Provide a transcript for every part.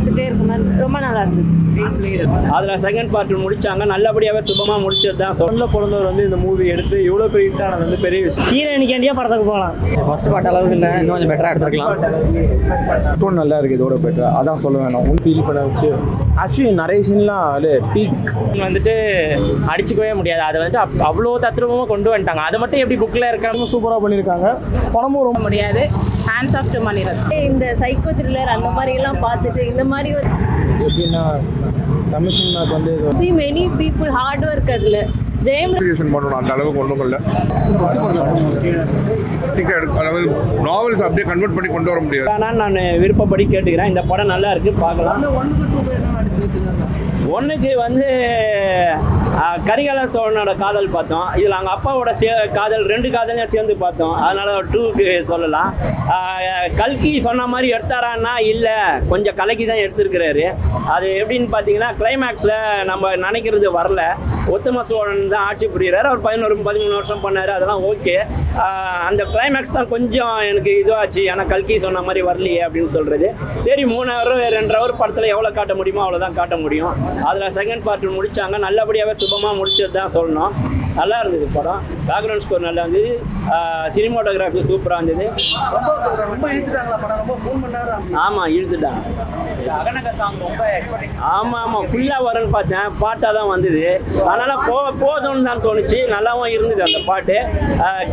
பார்த்துட்டே இருக்க மாதிரி ரொம்ப நல்லா இருந்துச்சு. அதில் செகண்ட் பார்ட் முடிச்சாங்க, நல்லபடியாகவே சுபமாக முடிச்சது தான். சொன்ன பிறந்தவர் வந்து இந்த மூவி எடுத்து இவ்வளோ பெரிய ஹிட்டானது வந்து பெரிய விஷயம். ஹீரோயினிக்காண்டியாக படத்துக்கு போகலாம். ஃபர்ஸ்ட் பார்ட் அளவுக்கு இல்லை, இன்னும் கொஞ்சம் பெட்டராக எடுத்துருக்கலாம். டோன் நல்லா இருக்குது, இதோட பெட்டர் அதான் சொல்ல வேணும். ஃபீல் பண்ண வச்சு ஆக்சுவலி நரேஷன்லாம் அது பீக் வந்துட்டு அடிச்சுக்கவே முடியாது. அதை வந்து அவ்வளோ தத்ரூபமாக கொண்டு வந்துட்டாங்க. அதை மட்டும் எப்படி புக்கில் இருக்காங்க சூப்பராக பண்ணியிருக்காங்க. பணமும் ரொம்ப முடியாது. Hands off to Mani Ratnam. இந்த சைக்கோ த்ரில்லர் அந்த மாதிரி எல்லாம் பார்த்துட்டு இந்த மாதிரி எப்படின்னா தமிழ் சினிமாவுக்கு வந்து see many people hard work அதுல ஜெயம் பண்ணணும். அந்த அளவுக்கு ஒன்றும் இல்லை. நாவல்ஸ் அப்படியே கன்வெர்ட் பண்ணி கொண்டு வர முடியாது. ஆனால் நான் விருப்பப்படி கேட்டுக்கிறேன். இந்த படம் நல்லா இருக்கு, பார்க்கலாம். ஒன்றுக்கு வந்து கரிகால சோழனோட காதல் பார்த்தோம். இதில் அவங்க அப்பாவோட காதல், ரெண்டு காதலையும் சேர்ந்து பார்த்தோம். அதனால் 2க்கு சொல்லலாம். கல்கி சொன்ன மாதிரி எடுத்தாரான்னா இல்லை, கொஞ்சம் கலக்கி தான் எடுத்துருக்கிறாரு. அது எப்படின்னு பார்த்தீங்கன்னா கிளைமேக்ஸில் நம்ம நினைக்கிறது வரல. உத்தம சோழன் தான் ஆட்சி புரிகிறார். அவர் 11-13 வருஷம் பண்ணார், அதெல்லாம் ஓகே. அந்த கிளைமேக்ஸ் தான் கொஞ்சம் எனக்கு இதுவாச்சு. ஆனால் கல்கி சொன்ன மாதிரி வரலையே அப்படின்னு சொல்கிறது. சரி, 3 hour 2 hour படத்தில் எவ்வளோ காட்ட முடியுமோ அவ்வளோதான் காட்ட முடியும். அதில் செகண்ட் பார்ட் முடித்தாங்க, நல்லபடியாகவே சுபமாக முடிச்சது தான் சொல்லணும். நல்லா இருந்தது படம். பேக்ரவுண்ட் ஸ்கோர் நல்லா இருந்தது. சினிமாட்டோகிராஃபி சூப்பராக இருந்தது. ஆமாம், இழுத்துட்டாங்க. ஆமாம், ஃபுல்லாக வரும்னு பார்த்தேன். பாட்டாக தான் வந்தது. அதனால் போதும்னு தான் தோணுச்சு. நல்லாவும் இருந்தது அந்த பாட்டு.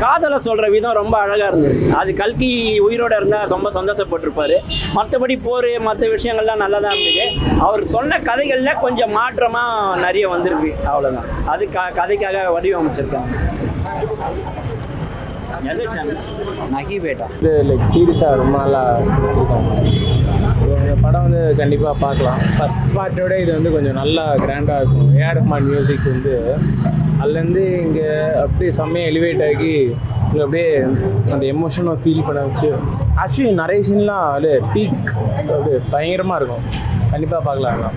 காதலை சொல்கிற விதம் ரொம்ப அழகாக இருந்தது. அது கல்கி உயிரோடு இருந்தால் ரொம்ப சந்தோஷப்பட்டிருப்பார். மற்றபடி போர் மற்ற விஷயங்கள்லாம் நல்லா தான் இருந்தது. அவர் சொன்ன கதைகளில் கொஞ்சம் மாற்றமாக நிறைய வந்திருக்கு, அவ்வளோதான். அது கதைக்காக வடிவமைச்சிருக்காங்க. நகிபேட்டா இது லைக் சீரியஸாக ரொம்ப நல்லா வச்சுருக்காங்க. இந்த படம் வந்து கண்டிப்பாக பார்க்கலாம். ஃபஸ்ட் பார்ட்டோட இது வந்து கொஞ்சம் நல்லா கிராண்டாக இருக்கும். ஏஆர் ரஹ்மான் மியூசிக் வந்து அதுலேருந்து இங்கே அப்படியே செம்மையாக எலிவேட் ஆகி இங்கே அப்படியே அந்த எமோஷனை ஃபீல் பண்ண வச்சு ஆக்சுவலி நரேஷன்லாம் அது பீக் அப்படியே பயங்கரமாக இருக்கும். கண்டிப்பாக பார்க்கலாம்.